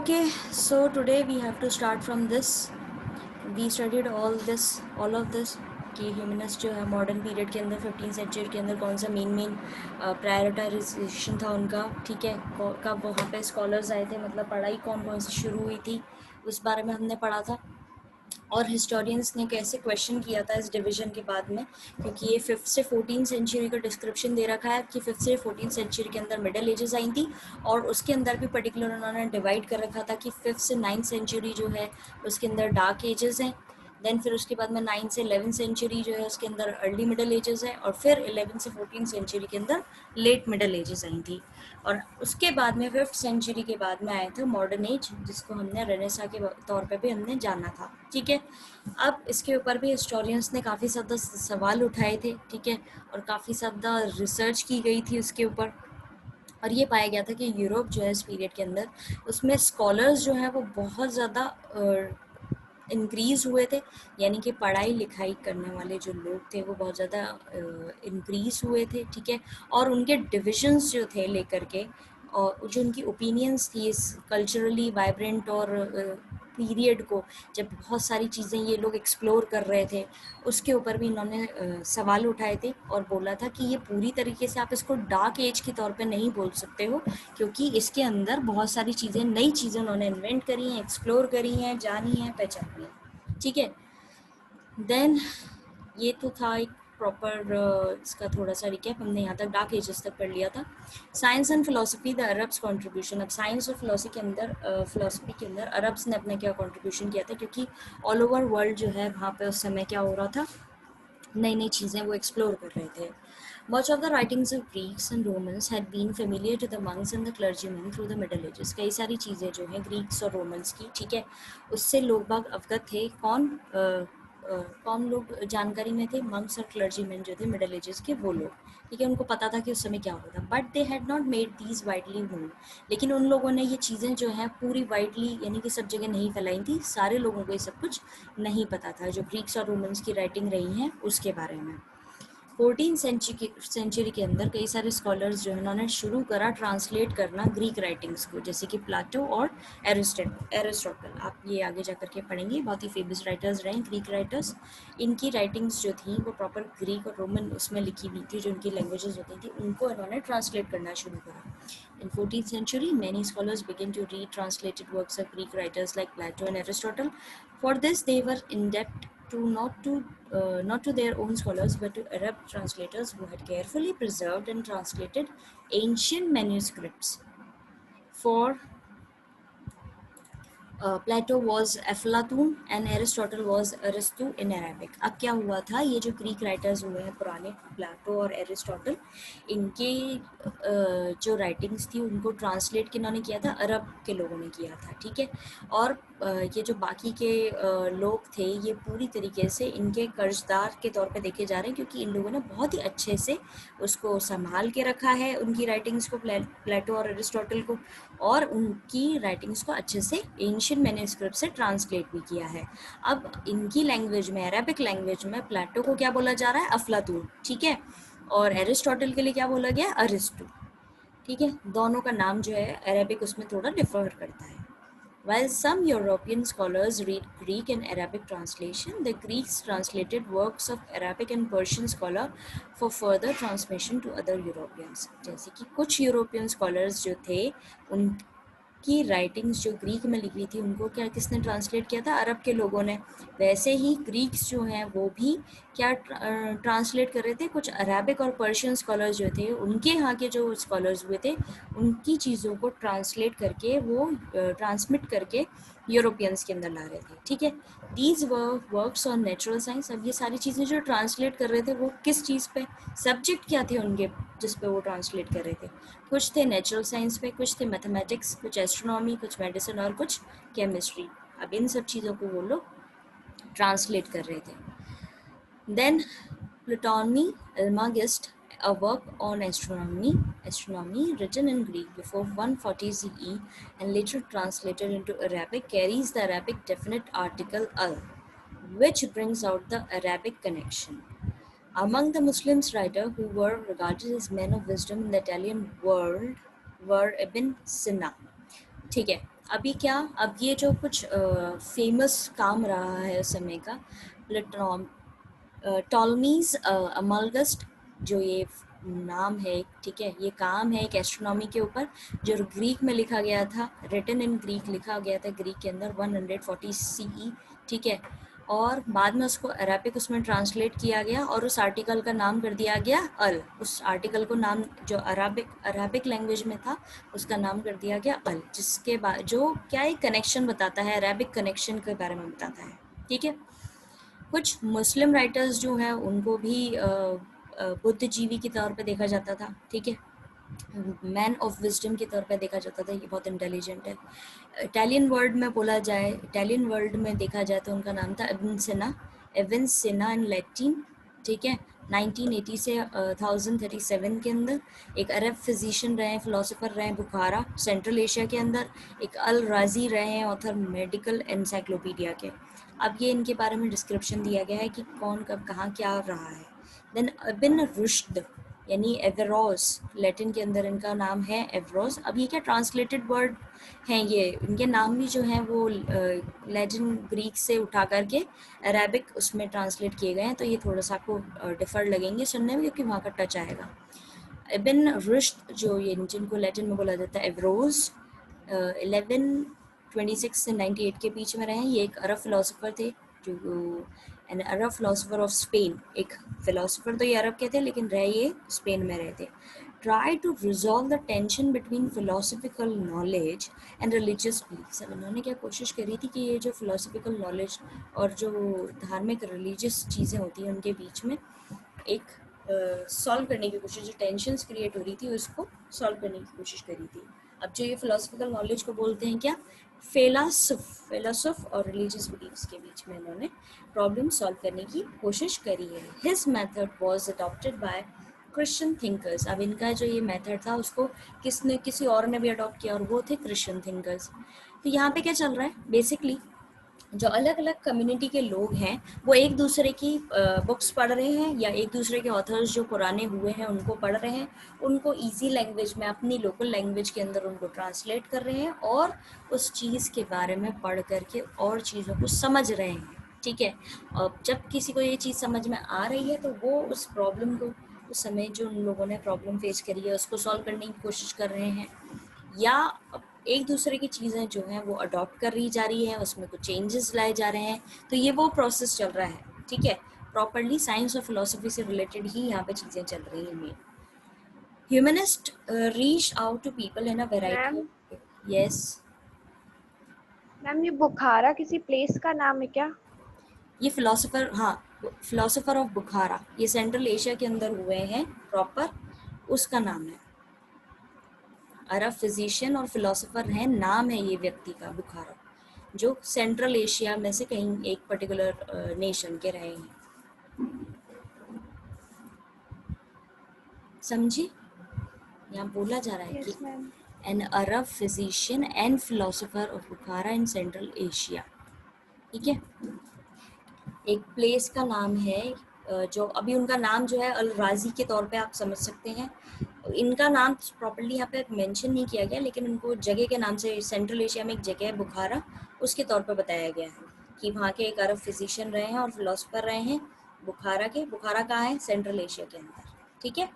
Okay, so today we have to start from this. We studied all of this कि humanist जो है modern period के अंदर 15 century के अंदर कौन सा मेन प्रायोरिटाइजेशन था उनका, ठीक है, कब वहाँ पे स्कॉलर्स आए थे, मतलब पढ़ाई कौन कौन सी शुरू हुई थी, उस बारे में हमने पढ़ा था। और हिस्टोरियंस ने कैसे क्वेश्चन किया था इस डिवीजन के बाद में, क्योंकि ये 5th से 14 सेंचुरी का डिस्क्रिप्शन दे रखा है कि 5th से 14 सेंचुरी के अंदर मिडल एजेस आई थी, और उसके अंदर भी पर्टिकुलर उन्होंने डिवाइड कर रखा था कि 5th से 9th सेंचुरी जो है उसके अंदर डार्क एजेस हैं। देन फिर उसके बाद में 9 से 11 सेंचुरी जो है उसके अंदर अर्ली मिडल एजेस है, और फिर 11 से 14 सेंचुरी के अंदर लेट मिडल एजेस आई थी। और उसके बाद में 5th सेंचुरी के बाद में आया था मॉडर्न एज, जिसको हमने रेनेसा के तौर पे भी हमने जाना था, ठीक है। अब इसके ऊपर भी हिस्टोरियंस ने काफ़ी ज़्यादा सवाल उठाए थे, ठीक है, और काफ़ी ज़्यादा रिसर्च की गई थी उसके ऊपर, और ये पाया गया था कि यूरोप जो है इस पीरियड के अंदर उसमें स्कॉलर्स जो हैं वो बहुत ज़्यादा इंक्रीज़ हुए थे, यानी कि पढ़ाई लिखाई करने वाले जो लोग थे वो बहुत ज़्यादा इंक्रीज़ हुए थे, ठीक है। और उनके डिविजन्स जो थे लेकर के, और जो उनकी ओपिनियंस थी इस कल्चरली वाइब्रेंट और पीरियड को, जब बहुत सारी चीज़ें ये लोग एक्सप्लोर कर रहे थे, उसके ऊपर भी इन्होंने सवाल उठाए थे और बोला था कि ये पूरी तरीके से आप इसको डार्क एज के तौर पे नहीं बोल सकते हो, क्योंकि इसके अंदर बहुत सारी चीज़ें, नई चीज़ें उन्होंने इन्वेंट करी हैं, एक्सप्लोर करी हैं, जानी हैं, पहचानी हैं, ठीक है। देन ये तो था एक प्रॉपर इसका थोड़ा सा रिकैप, हमने यहाँ तक डार्क एजेस तक पढ़ लिया था। Science and philosophy, the Arabs contribution. अब साइंस और फिलोसफी के अंदर अरब्स ने अपना क्या कंट्रीब्यूशन किया था, क्योंकि ऑल ओवर वर्ल्ड जो है वहाँ पे उस समय क्या हो रहा था, नई नई चीज़ें वो एक्सप्लोर कर रहे थे। Much of the writings of Greeks and Romans had been familiar to the monks and the clergymen through the middle ages. कई सारी चीज़ें जो हैं ग्रीक्स और रोमन्स की, ठीक है, उससे लोग बाग अवगत थे। कौन लोग जानकारी में थे? मंक्स और क्लर्जीमैन जो थे मिडल एजेस के, वो लोग, ठीक है, उनको पता था कि उस समय क्या होता था, but they had not made these widely known. लेकिन उन लोगों ने ये चीज़ें जो हैं पूरी वाइडली, यानी कि सब जगह नहीं फैलाई थी, सारे लोगों को ये सब कुछ नहीं पता था जो ग्रीक्स और रोमन्स की राइटिंग रही हैं उसके बारे में। 14 सेंचुरी के अंदर कई सारे स्कॉलर्स जो है उन्होंने शुरू करा ट्रांसलेट करना ग्रीक राइटिंग्स को, जैसे कि प्लाटो और एरिस्टोटल। आप ये आगे जा करके पढ़ेंगे, बहुत ही फेमस राइटर्स रहे ग्रीक राइटर्स। इनकी राइटिंग्स जो थी वो प्रॉपर ग्रीक और रोमन उसमें लिखी हुई थी, जो उनकी लैंग्वेजेस होती थी उनको इन्होंने ट्रांसलेट करना शुरू करा। In 14th century, many scholars began to read translated works of Greek writers like Plato and Aristotle. For this, they were indebted to not to their own scholars, but to Arab translators who had carefully preserved and translated ancient manuscripts. For Plato was Aflatun and Aristotle was Aristu in Arabic. अब क्या हुआ था, ये जो Greek writers हुए हैं पुराने, प्लेटो और एरिस्टोटल, इनके जो राइटिंग्स थी उनको ट्रांसलेट किन्होंने किया था? अरब के लोगों ने किया था, ठीक है। और ये जो बाकी के लोग थे ये पूरी तरीके से इनके कर्जदार के तौर पे देखे जा रहे हैं, क्योंकि इन लोगों ने बहुत ही अच्छे से उसको संभाल के रखा है, उनकी राइटिंग्स को, प्लेटो और एरिस्टोटल को, और उनकी राइटिंग्स को अच्छे से एंशिएंट मैन्युस्क्रिप्ट से ट्रांसलेट भी किया है। अब इनकी लैंग्वेज में, अरेबिक लैंग्वेज में, प्लेटो को क्या बोला जा रहा है? अफलातून, ठीक है, और एरिस्टोटल के लिए क्या बोला गया? अरिस्टो, ठीक है। दोनों का नाम जो है अरेबिक उसमें थोड़ा डिफर करता है। While some European scholars read Greek and Arabic translation, the Greeks translated works of Arabic and Persian scholar for further transmission to other Europeans. जैसे कि कुछ यूरोपियन स्कॉलर्स जो थे उनकी राइटिंग्स जो ग्रीक में लिखी थी उनको क्या किसने ट्रांसलेट किया था? अरब के लोगों ने। वैसे ही ग्रीक्स जो हैं वो भी क्या ट्रांसलेट कर रहे थे? कुछ अरेबिक और पर्शियन स्कॉलर्स जो थे उनके यहाँ के जो स्कॉलर्स हुए थे उनकी चीज़ों को ट्रांसलेट करके वो ट्रांसमिट करके यूरोपियंस के अंदर ला रहे थे, ठीक है। These works on natural science. अब ये सारी चीज़ें जो ट्रांसलेट कर रहे थे वो किस चीज़ पे, सब्जेक्ट क्या थे उनके जिस पे वो ट्रांसलेट कर रहे थे? कुछ थे नेचुरल साइंस पे, कुछ थे मैथमेटिक्स, कुछ एस्ट्रोनॉमी, कुछ मेडिसिन और कुछ केमिस्ट्री। अब इन सब चीज़ों को वो लोग ट्रांसलेट कर रहे थे। Then Ptolemy Almagest, a work on astronomy written in Greek before 140 CE and later translated into Arabic, carries the Arabic definite article al, which brings out the Arabic connection. Among the Muslims writers who were regarded as men of wisdom in the Italian world were Ibn Sina. ठीक है, अभी क्या, अब ये जो कुछ famous काम रहा है उस समय का, प्लेटोन, टॉलमीज अमलगस्ट, जो ये नाम है, ठीक है, ये काम है एक एस्ट्रोनॉमी के ऊपर, जो ग्रीक में लिखा गया था, रिटन इन ग्रीक, लिखा गया था ग्रीक के अंदर 140 सीई, ठीक है, और बाद में उसको अरेबिक उसमें ट्रांसलेट किया गया और उस आर्टिकल का नाम कर दिया गया अल, उस आर्टिकल को नाम जो अरेबिक लैंग्वेज में था उसका नाम कर दिया गया अल, जिसके बाद जो क्या एक कनेक्शन बताता है, अरेबिक कनेक्शन के बारे में बताता है, ठीक है। कुछ मुस्लिम राइटर्स जो हैं उनको भी बुद्धिजीवी के तौर पे देखा जाता था, ठीक है, मैन ऑफ विजडम के तौर पे देखा जाता था, ये बहुत इंटेलिजेंट है। इटालियन वर्ल्ड में बोला जाए, इटालियन वर्ल्ड में देखा जाए तो उनका नाम था एवन सिना इन लैटिन, ठीक है, 1980 से 1037 के अंदर। एक अरब फिजिशियन रहे हैं, फिलोसोफर रहे हैं, बुखारा सेंट्रल एशिया के अंदर। एक अल राजी रहे हैं, ऑथर मेडिकल एनसाइक्लोपीडिया के। अब ये इनके बारे में डिस्क्रिप्शन दिया गया है कि कौन कब कहाँ क्या रहा है। देन इब्न रुश्द यानी एवेरोस, लैटिन के अंदर इनका नाम है एवरोस। अब ये क्या ट्रांसलेटेड वर्ड हैं, ये इनके नाम भी जो हैं वो लैटिन ग्रीक से उठा करके अरेबिक उसमें ट्रांसलेट किए गए हैं, तो ये थोड़ा सा आपको डिफर लगेंगे सुनने में क्योंकि वहाँ का टच आएगा। इब्न रुश्द जो ये जिनको लैटिन में बोला जाता है एवरोस, 1126 से 98 के बीच में रहे हैं। ये एक अरब फिलोसोफर थे, जो an Arab philosopher of Spain, एक फिलोसोफर तो ये अरब के थे लेकिन रहे ये स्पेन में रहे थे। Try to resolve the tension between philosophical knowledge and religious beliefs. अब इन्होंने क्या कोशिश करी थी कि ये जो फिलोसफिकल नॉलेज और जो धार्मिक रिलीजियस चीज़ें होती हैं उनके बीच में एक सॉल्व करने की कोशिश, जो टेंशन्स क्रिएट हो रही थी उसको सॉल्व करने की कोशिश करी थी। अब जो ये फिलोसफिकल नॉलेज को बोलते हैं क्या, फिलोसफ और रिलीजियस बिलीफ्स के बीच में इन्होंने प्रॉब्लम सॉल्व करने की कोशिश करी है। His method was adopted by Christian thinkers. अब इनका जो ये मेथड था उसको किसी और ने भी अडॉप्ट किया और वो थे क्रिश्चियन थिंकर्स। तो यहाँ पे क्या चल रहा है, बेसिकली जो अलग अलग कम्युनिटी के लोग हैं वो एक दूसरे की बुक्स पढ़ रहे हैं या एक दूसरे के ऑथर्स जो पुराने हुए हैं उनको पढ़ रहे हैं, उनको इजी लैंग्वेज में अपनी लोकल लैंग्वेज के अंदर उनको ट्रांसलेट कर रहे हैं और उस चीज़ के बारे में पढ़ करके और चीज़ों को समझ रहे हैं, ठीक है। और जब किसी को ये चीज़ समझ में आ रही है तो वो उस प्रॉब्लम को, उस समय जो उन लोगों ने प्रॉब्लम फेस करी है उसको सॉल्व करने की कोशिश कर रहे हैं, या एक दूसरे की चीज़ें जो हैं वो अडॉप्ट कर रही जा रही हैं, उसमें कुछ चेंजेस लाए जा रहे हैं। तो ये वो प्रोसेस चल रहा है, ठीक है। प्रॉपरली साइंस और फिलोसफी से रिलेटेड ही यहाँ पे चीज़ें चल रही हैं मेन। Humanist reach out to people in a ma'am variety. Yes, ma'am ये बुखारा किसी प्लेस का नाम है क्या? ये फिलोसोफर, हाँ, फिलोसोफर ऑफ बुखारा, ये सेंट्रल एशिया के अंदर हुए हैं प्रॉपर, उसका नाम है। अरब फिजिशियन और फिलोसोफर हैं, नाम है ये व्यक्ति का बुखारा, जो सेंट्रल एशिया में से कहीं एक पर्टिकुलर नेशन के रहे हैं। समझी, यहाँ बोला जा रहा है कि yes ma'am. An Arab physician and philosopher of Bukhara in central Asia, ठीक है। एक प्लेस का नाम है, जो अभी उनका नाम जो है अल राजी के तौर पे आप समझ सकते हैं। इनका नाम प्रॉपर्ली यहाँ पे मेंशन नहीं किया गया, लेकिन उनको जगह के नाम से, सेंट्रल एशिया में एक जगह है बुखारा, उसके तौर पे बताया गया है कि वहाँ के एक अरब फिजिशियन रहे हैं और फिलोसोफर रहे हैं बुखारा के। बुखारा कहाँ है, सेंट्रल एशिया के अंदर, ठीक है।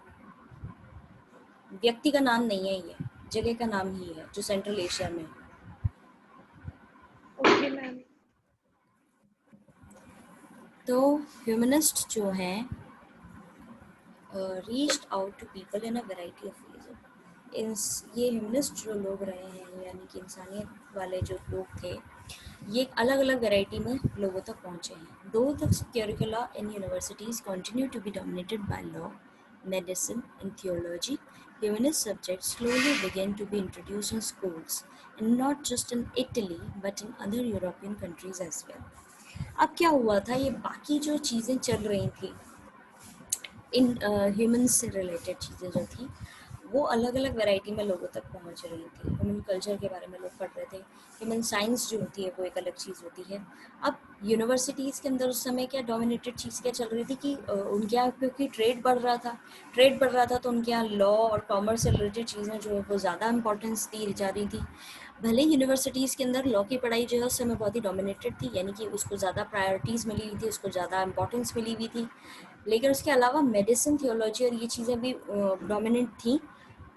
व्यक्ति का नाम नहीं है, ये जगह का नाम ही है जो सेंट्रल एशिया में है। Okay ma'am. तो ह्यूमनिस्ट जो हैं reached out to people in a variety of ways. ये ह्यूमनिस्ट जो लोग रहे हैं, यानी कि इंसानियत वाले जो लोग थे, ये अलग अलग वैरायटी में लोगों तक पहुँचे हैं। Though the curricula in universities continue to be dominated by law, medicine and theology, humanist subjects slowly began to be introduced in schools, and not just in Italy but in other European countries as well. अब क्या हुआ था, ये बाकी जो चीज़ें चल रही थी इन ह्यूमंस से रिलेटेड चीज़ें जो थी वो अलग अलग वैरायटी में लोगों तक पहुंच रही थी। ह्यूमन कल्चर के बारे में लोग पढ़ रहे थे, ह्यूमन साइंस जो होती है वो एक अलग चीज़ होती है। अब यूनिवर्सिटीज़ के अंदर उस समय क्या डोमिनेटेड चीज़ क्या चल रही थी कि उनके यहाँ क्योंकि ट्रेड बढ़ रहा था, तो उनके यहाँ लॉ और कॉमर्स से रिलेटेड चीज़ें जो है वो ज़्यादा इंपॉर्टेंस दी जा रही थी। भले यूनिवर्सिटीज़ के अंदर लॉ की पढ़ाई जो है उस समय बहुत ही डोमिनेटेड थी, यानी कि उसको ज़्यादा प्रायोरिटीज़ मिली हुई थी, उसको ज़्यादा इंपॉर्टेंस मिली हुई थी, लेकिन उसके अलावा मेडिसिन, थियोलॉजी और ये चीज़ें भी डोमिनेंट थी।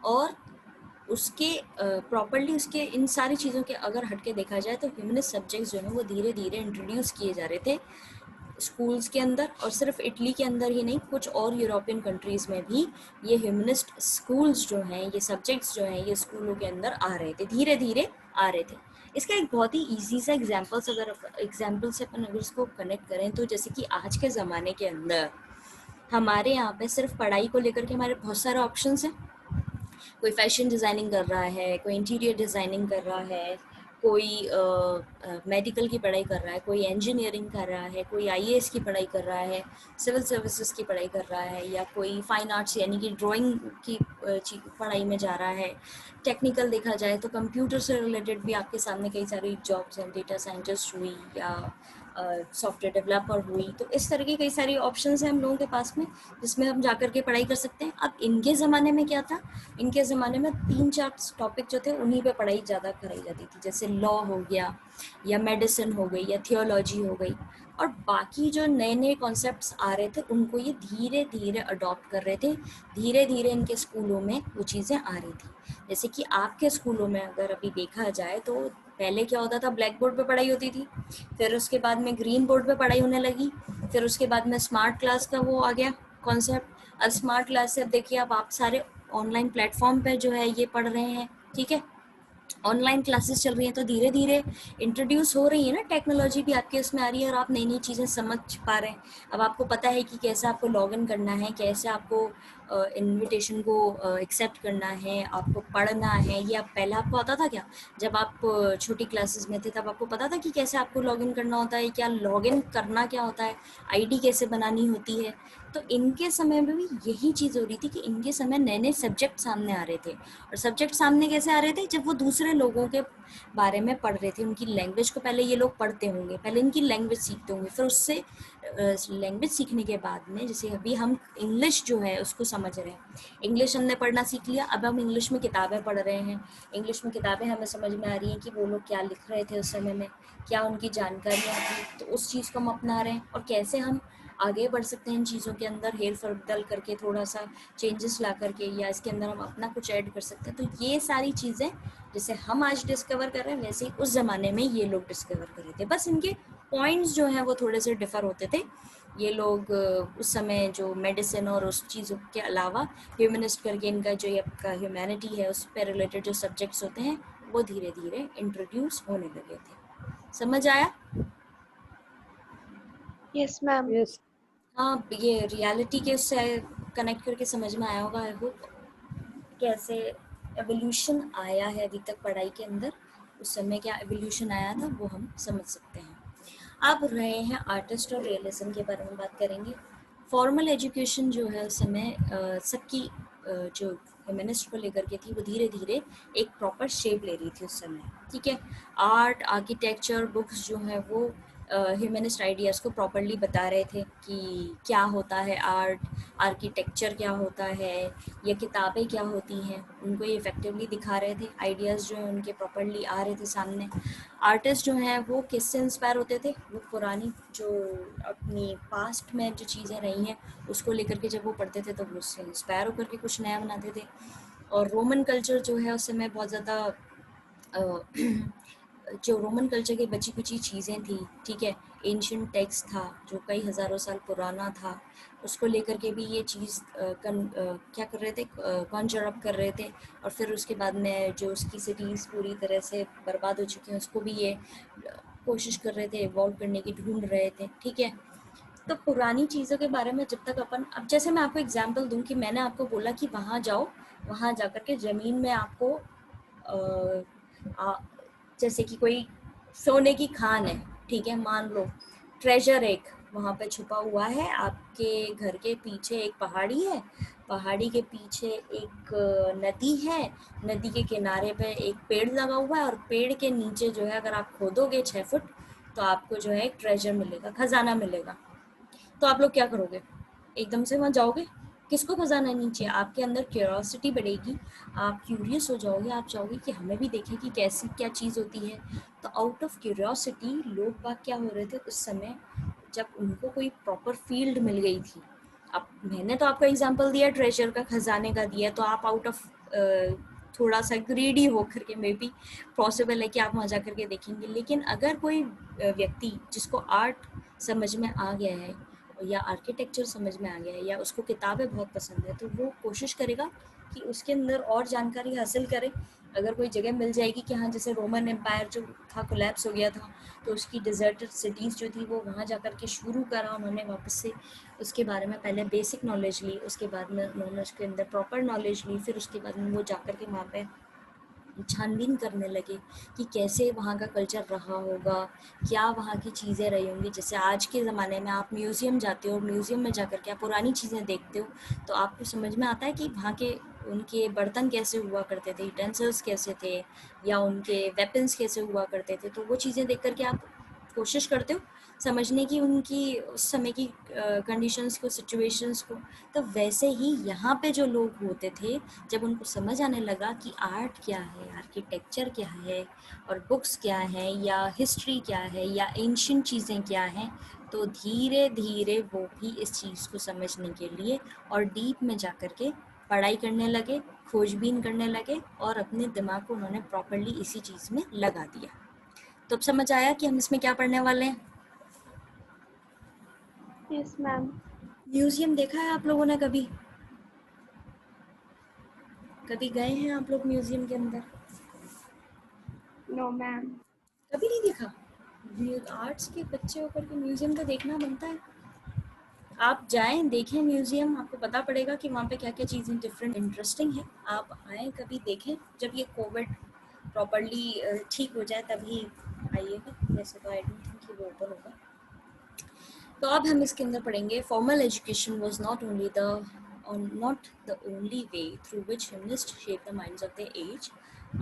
और उसके प्रॉपरली उसके इन सारी चीज़ों के अगर हट के देखा जाए तो ह्यूमनिस्ट सब्जेक्ट्स जो हैं वो धीरे धीरे इंट्रोड्यूस किए जा रहे थे स्कूल्स के अंदर, और सिर्फ इटली के अंदर ही नहीं, कुछ और यूरोपियन कंट्रीज़ में भी ये ह्यूमनिस्ट स्कूल्स जो हैं, ये सब्जेक्ट्स जो हैं, ये स्कूलों के अंदर आ रहे थे, धीरे धीरे आ रहे थे। इसका एक बहुत ही ईजी सा एग्जाम्पल से अपन अगर इसको कनेक्ट करें तो जैसे कि आज के ज़माने के अंदर हमारे यहाँ पे सिर्फ पढ़ाई को लेकर के हमारे बहुत सारे ऑप्शंस हैं। कोई फैशन डिज़ाइनिंग कर रहा है, कोई इंटीरियर डिज़ाइनिंग कर रहा है, कोई मेडिकल की पढ़ाई कर रहा है, कोई इंजीनियरिंग कर रहा है, कोई आईएएस की पढ़ाई कर रहा है, सिविल सर्विसेज की पढ़ाई कर रहा है, या कोई फाइन आर्ट्स यानी कि ड्राइंग की पढ़ाई में जा रहा है। टेक्निकल देखा जाए तो कंप्यूटर से रिलेटेड भी आपके सामने कई सारी जॉब्स हैं, डेटा साइंटिस्ट हुई या सॉफ्टवेयर डेवलपर हुई। तो इस तरह की कई सारी ऑप्शंस हैं हम लोगों के पास में जिसमें हम जाकर के पढ़ाई कर सकते हैं। अब इनके ज़माने में क्या था, इनके ज़माने में 3-4 टॉपिक जो थे उन्हीं पे पढ़ाई ज़्यादा कराई जाती थी, जैसे लॉ हो गया या मेडिसिन हो गई या थियोलॉजी हो गई, और बाकी जो नए नए कॉन्सेप्ट्स आ रहे थे उनको ये धीरे धीरे अडॉप्ट कर रहे थे, धीरे धीरे इनके स्कूलों में वो चीज़ें आ रही थी। जैसे कि आपके स्कूलों में अगर अभी देखा जाए तो पहले क्या होता था, ब्लैक बोर्ड पे पढ़ाई होती थी, फिर उसके बाद में ग्रीन बोर्ड पे पढ़ाई होने लगी, फिर उसके बाद में स्मार्ट क्लास का वो आ गया कॉन्सेप्ट। अब स्मार्ट क्लास से अब देखिए अब आप सारे ऑनलाइन प्लेटफॉर्म पे जो है ये पढ़ रहे हैं, ठीक है, ऑनलाइन क्लासेस चल रही हैं, तो धीरे धीरे इंट्रोड्यूस हो रही है ना, टेक्नोलॉजी भी आपके उसमें आ रही है और आप नई नई चीज़ें समझ पा रहे हैं। अब आपको पता है कि कैसे आपको लॉगिन करना है, कैसे आपको इनविटेशन को एक्सेप्ट करना है, आपको पढ़ना है। ये आप पहले आपको आता था क्या? जब आप छोटी क्लासेस में थे तब आपको पता था कि कैसे आपको लॉगिन करना होता है, क्या लॉगिन करना क्या होता है, आईडी कैसे बनानी होती है। तो इनके समय में भी यही चीज़ हो रही थी कि इनके समय नए नए सब्जेक्ट सामने आ रहे थे, और सब्जेक्ट सामने कैसे आ रहे थे, जब वो दूसरे लोगों के बारे में पढ़ रहे थे, उनकी लैंग्वेज को पहले ये लोग पढ़ते होंगे, पहले इनकी लैंग्वेज सीखते होंगे, फिर उससे लैंग्वेज सीखने के बाद में जैसे अभी हम इंग्लिश जो है उसको समझ रहे हैं, इंग्लिश हमने पढ़ना सीख लिया, अब हम इंग्लिश में किताबें पढ़ रहे हैं, इंग्लिश में किताबें हमें समझ में आ रही हैं कि वो लोग क्या लिख रहे थे उस समय में, क्या उनकी जानकारियाँ थी, तो उस चीज़ को हम अपना रहे हैं, और कैसे हम आगे बढ़ सकते हैं इन चीज़ों के अंदर हेर फेर बदल करके, थोड़ा सा चेंजेस ला करके, या इसके अंदर हम अपना कुछ ऐड कर सकते हैं। तो ये सारी चीज़ें जैसे हम आज डिस्कवर कर रहे हैं वैसे ही उस ज़माने में ये लोग डिस्कवर कर रहे थे, बस इनके पॉइंट्स जो हैं वो थोड़े से डिफ़र होते थे। ये लोग उस समय जो मेडिसिन और उस चीज़ों के अलावा ह्यूमनिस्ट करके इनका जो ये आपका ह्यूमैनिटी है उस पर रिलेटेड जो सब्जेक्ट्स होते हैं वो धीरे धीरे इंट्रोड्यूस होने लगे थे। समझ आया? Yes ma'am. यस। हाँ, ये रियलिटी के उससे कनेक्ट करके समझ में आया होगा आई होप, कैसे एवोल्यूशन आया है अभी तक पढ़ाई के अंदर, उस समय क्या एवोल्यूशन आया था वो हम समझ सकते हैं। अब रहे हैं आर्टिस्ट और रियलिज्म के बारे में बात करेंगे। फॉर्मल एजुकेशन जो है उस समय सबकी जो ह्यूमनिस्ट को लेकर के थी वो धीरे धीरे एक प्रॉपर शेप ले रही थी उस समय, ठीक है। आर्ट, आर्किटेक्चर, बुक्स जो हैं वो ह्यूमनिस्ट आइडियाज़ को प्रॉपरली बता रहे थे कि क्या होता है आर्ट, आर्किटेक्चर क्या होता है, या किताबें क्या होती हैं, उनको ये इफ़ेक्टिवली दिखा रहे थे, आइडियाज़ जो हैं उनके प्रॉपरली आ रहे थे सामने। आर्टिस्ट जो हैं वो किससे इंस्पायर होते थे, वो पुरानी जो अपनी पास्ट में जो चीज़ें रही हैं उसको लेकर के जब वो पढ़ते थे तो वो उससे इंस्पायर होकर के कुछ नया बनाते थे। और रोमन कल्चर जो है उस समय बहुत ज़्यादा जो रोमन कल्चर की बची कुची चीज़ें थी, ठीक है, एंशियंट टेक्स्ट था जो कई हज़ारों साल पुराना था, उसको लेकर के भी ये चीज़ क्या कर रहे थे, कॉन्जर अप कर रहे थे, और फिर उसके बाद में जो उसकी सिटीज़ पूरी तरह से बर्बाद हो चुकी हैं उसको भी ये कोशिश कर रहे थे इवॉल्व करने की, ढूंढ रहे थे, ठीक है। तो पुरानी चीज़ों के बारे में जब तक अपन, अब जैसे मैं आपको एग्जांपल दूं कि मैंने आपको बोला कि वहाँ जाओ, वहाँ जाकर के ज़मीन में आपको अ, आ, जैसे कि कोई सोने की खान है, ठीक है, मान लो ट्रेजर एक वहाँ पे छुपा हुआ है, आपके घर के पीछे एक पहाड़ी है, पहाड़ी के पीछे एक नदी है, नदी के किनारे पे एक पेड़ लगा हुआ है, और पेड़ के नीचे जो है अगर आप खोदोगे 6 फुट तो आपको जो है एक ट्रेजर मिलेगा, खजाना मिलेगा। तो आप लोग क्या करोगे? एकदम से वहाँ जाओगे? किसको खजाना नहीं चाहिए? आपके अंदर क्यूरियोसिटी बढ़ेगी, आप क्यूरियस हो जाओगे, आप चाहोगे कि हमें भी देखें कि कैसी क्या चीज़ होती है। तो आउट ऑफ क्यूरियोसिटी लोग बाग क्या हो रहे थे उस समय, जब उनको कोई प्रॉपर फील्ड मिल गई थी। अब मैंने तो आपको एग्जांपल दिया ट्रेजर का, खजाने का दिया, तो आप आउट ऑफ थोड़ा सा ग्रीडी हो करके मे बी पॉसिबल है कि आप वहाँ जा करके देखेंगे। लेकिन अगर कोई व्यक्ति जिसको आर्ट समझ में आ गया है या आर्किटेक्चर समझ में आ गया है या उसको किताबें बहुत पसंद है, तो वो कोशिश करेगा कि उसके अंदर और जानकारी हासिल करे। अगर कोई जगह मिल जाएगी कि हाँ, जैसे रोमन एम्पायर जो था कोलैप्स हो गया था, तो उसकी डिजर्टेड सिटीज़ जो थी वो वहाँ जा कर के शुरू करा उन्होंने वापस से। उसके बारे में पहले बेसिक नॉलेज ली, उसके बाद में उन्होंने उसके अंदर प्रॉपर नॉलेज ली, फिर उसके बाद में वो जा कर के वहाँ पे छानबीन करने लगे कि कैसे वहाँ का कल्चर रहा होगा, क्या वहाँ की चीज़ें रही होंगी। जैसे आज के ज़माने में आप म्यूज़ियम जाते हो, म्यूज़ियम में जा कर के आप पुरानी चीज़ें देखते हो, तो आपको समझ में आता है कि वहाँ के उनके बर्तन कैसे हुआ करते थे, यूटेंसिल्स कैसे थे, या उनके वेपन्स कैसे हुआ करते थे। तो वो चीज़ें देख कर के आप कोशिश करते हो समझने की उनकी उस समय की कंडीशंस को, सिचुएशंस को। तो वैसे ही यहाँ पे जो लोग होते थे, जब उनको समझ आने लगा कि आर्ट क्या है, आर्किटेक्चर क्या है, और बुक्स क्या है, या हिस्ट्री क्या है, या एंशिएंट चीज़ें क्या हैं, तो धीरे धीरे वो भी इस चीज़ को समझने के लिए और डीप में जा कर के पढ़ाई करने लगे, खोजबीन करने लगे, और अपने दिमाग को उन्होंने प्रॉपरली इसी चीज़ में लगा दिया। तो अब समझ आया कि हम इसमें क्या पढ़ने वाले हैं? Yes ma'am. म्यूज़ियम देखा है आप लोगों ने कभी? कभी गए हैं आप लोग म्यूज़ियम के अंदर? No ma'am. कभी नहीं देखा? आर्ट्स के बच्चे होकर के म्यूज़ियम तो देखना बनता है। आप जाएं, देखें म्यूज़ियम, आपको पता पड़ेगा कि वहाँ पे क्या क्या चीज़ें डिफरेंट इंटरेस्टिंग है। आप आएँ कभी देखें, जब ये कोविड प्रॉपरली ठीक हो जाए तभी आइएगा। वैसे तो आई डोंट थिंक कि वो ओपन होगा। तो अब हम इसके अंदर पढ़ेंगे, formal education was not the only way through which humanists shaped the minds of their age.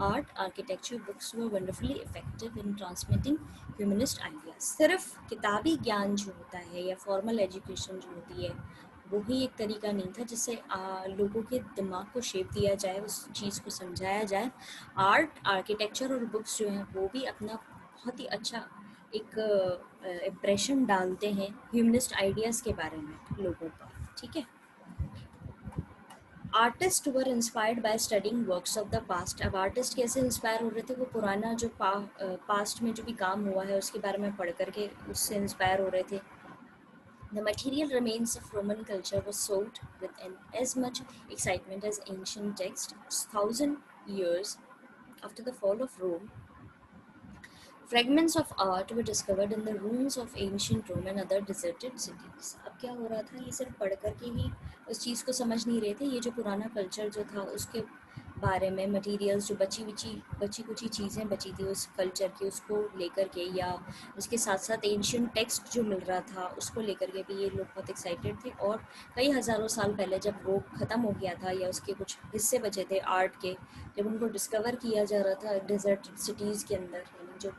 Art, architecture, books were wonderfully effective in transmitting humanist ideas. सिर्फ किताबी ज्ञान जो होता है या फॉर्मल एजुकेशन जो होती है, वो ही एक तरीका नहीं था जिससे लोगों के दिमाग को शेप दिया जाए, उस चीज़ को समझाया जाए। आर्ट, आर्किटेक्चर और बुक्स जो हैं वो भी अपना बहुत ही अच्छा एक इम्प्रेशन डालते हैं ह्यूमनिस्ट आइडियाज़ के बारे में लोगों पर। ठीक है। Artist were inspired by studying works of the past. अब आर्टिस्ट कैसे इंस्पायर हो रहे थे? वो पुराना जो पास्ट में जो भी काम हुआ है उसके बारे में पढ़ करके उससे इंस्पायर हो रहे थे। The material remains of Roman culture was sought with as much excitement as ancient texts. 1,000 years after the fall of Rome, fragments of art were discovered in the ruins of ancient Rome and other deserted cities. अब क्या हो रहा था, ये सिर्फ पढ़ कर के ही उस चीज़ को समझ नहीं रहे थे। ये जो पुराना कल्चर जो था उसके बारे में मटेरियल्स जो बची कुची चीज़ें बची थी उस कल्चर की, उसको लेकर के, या उसके साथ साथ एंशियंट टेक्स्ट जो मिल रहा था उसको लेकर के भी ये लोग बहुत एक्साइटेड थे। और कई हज़ारों साल पहले जब रोम ख़त्म हो गया था या उसके कुछ हिस्से बचे थे आर्ट के, जब उनको डिस्कवर किया जा रहा था डेजर्ट सिटीज़ के अंदर, यानी जो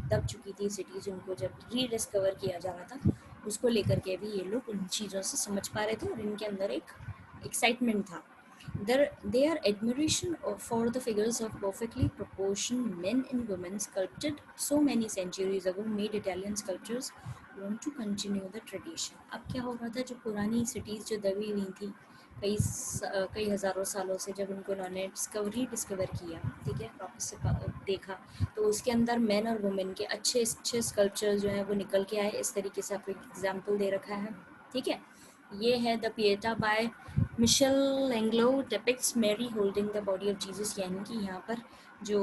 दब चुकी थी सिटीज़, उनको जब रीडिस्कवर किया जा रहा था, उसको लेकर के भी ये लोग उन चीज़ों से समझ पा रहे थे और इनके अंदर एक एक्साइटमेंट था। Their admiration for the figures of perfectly proportioned men and women sculpted so many centuries ago made Italian sculptors want to continue the tradition. अब क्या हो रहा था, जो पुरानी सिटीज़ जो दबी हुई थी कई हज़ारों सालों से, जब उनको उन्होंने डिस्कवर किया, ठीक है, वापस से देखा, तो उसके अंदर मेन और वुमेन के अच्छे अच्छे स्कल्पचर जो हैं वो निकल के आए। इस तरीके से आपको एक एग्जाम्पल दे रखा है। ठीक है, ये है the Pieta by Michelangelo depicts Mary holding the body of Jesus. यानी कि यहाँ पर जो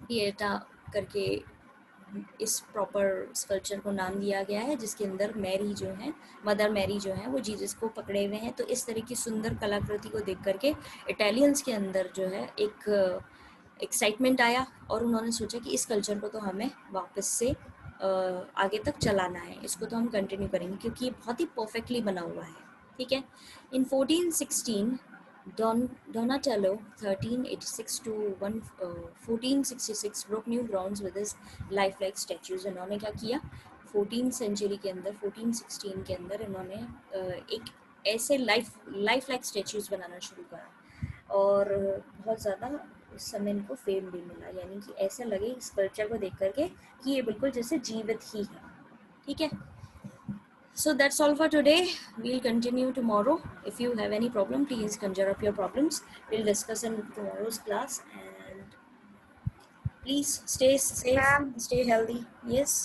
पिएटा करके इस प्रॉपर स्कल्पचर को नाम दिया गया है, जिसके अंदर मैरी जो है, मदर मैरी जो है, वो जीसस को पकड़े हुए हैं। तो इस तरह की सुंदर कलाकृति को देख करके इटालियंस के अंदर जो है एक एक्साइटमेंट आया, और उन्होंने सोचा कि इस कल्चर को तो हमें वापस से आगे तक चलाना है, इसको तो हम कंटिन्यू करेंगे क्योंकि ये बहुत ही परफेक्टली बना हुआ है। ठीक है। इन 1416 Donatello 1386 to 1466 broke new grounds with his lifelike statues। इन्होंने क्या किया, 14 सेंचुरी के अंदर, 1416 के अंदर इन्होंने एक ऐसे लाइफ लाइक स्टेच्यूज बनाना शुरू करा और बहुत ज़्यादा उस समय इनको फेम भी मिला, यानी कि ऐसा लगे इस स्कल्पचर को देख करके कि ये बिल्कुल जैसे जीवित ही है. ठीक है. So that's all for today. We'll continue tomorrow. If you have any problem, please conjure up your problems. We'll discuss in tomorrow's class, and please stay safe, ma'am stay healthy. Yes.